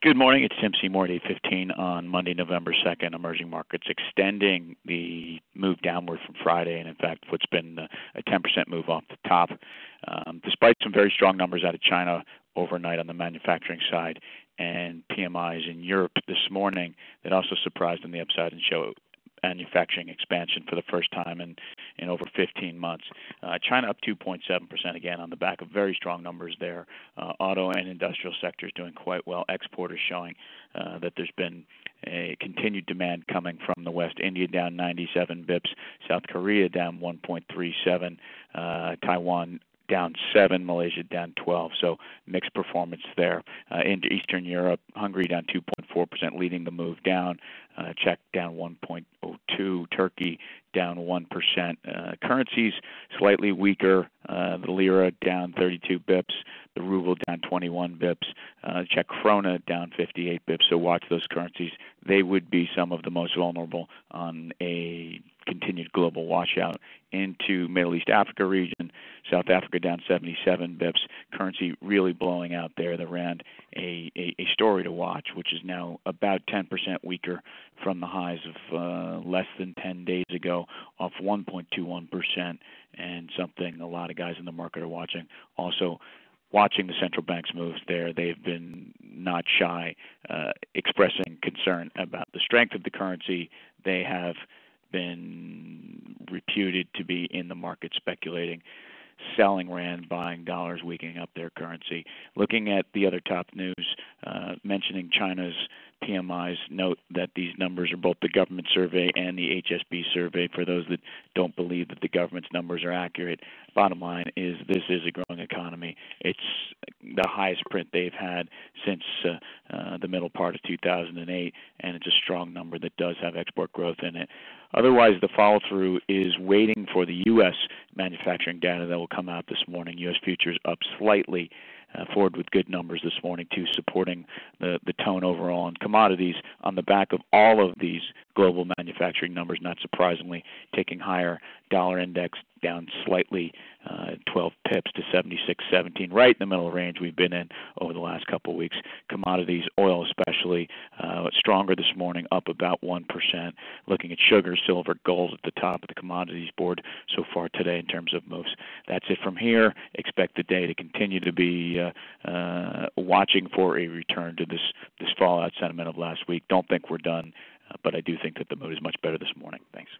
Good morning. It's Tim Seymour at 8:15 on Monday, November 2nd. Emerging markets extending the move downward from Friday, and in fact, what's been a 10% move off the top, despite some very strong numbers out of China overnight on the manufacturing side, and PMIs in Europe this morning that also surprised on the upside and show manufacturing expansion for the first time in over 15 months. China up 2.7% again on the back of very strong numbers there. Auto and industrial sectors doing quite well. Exporters showing that there's been a continued demand coming from the West. India down 97 bips. South Korea down 1.37. Taiwan down 7, Malaysia down 12, so mixed performance there. Into Eastern Europe, Hungary down 2.4%, leading the move down. Czech down 1.02, Turkey down 1%. Currencies slightly weaker. The lira down 32 bips, the ruble down 21 bips, Czech krona down 58 bips. So watch those currencies. They would be some of the most vulnerable on a continued global washout. Into Middle East Africa region, South Africa down 77 bips. Currency really blowing out there. The rand, a story to watch, which is now about 10% weaker from the highs of less than 10 days ago, off 1.21%, and something a lot of guys in the market are watching. Also, watching the central bank's moves there. They've been not shy, expressing concern about the strength of the currency. They have been reputed to be in the market speculating, selling rand, buying dollars, weakening up their currency. Looking at the other top news, mentioning China's PMIs, note that these numbers are both the government survey and the HSB survey. For those that don't believe that the government's numbers are accurate, bottom line is this is a growing economy. It's the highest print they've had since the middle part of 2008, and it's a strong number that does have export growth in it. Otherwise, the follow-through is waiting for the U.S. manufacturing data that will come out this morning. U.S. futures up slightly, forward with good numbers this morning, too, supporting the tone overall on commodities on the back of all of these global manufacturing numbers, not surprisingly, taking higher. Dollar index down slightly, 12 pips to 76.17, right in the middle of the range we've been in over the last couple of weeks. Commodities, oil especially, stronger this morning, up about 1%. Looking at sugar, silver, gold at the top of the commodities board so far today in terms of moves. That's it from here. Expect the day to continue to be watching for a return to this fallout sentiment of last week. Don't think we're done, but I do think that the mood is much better this morning. Thanks.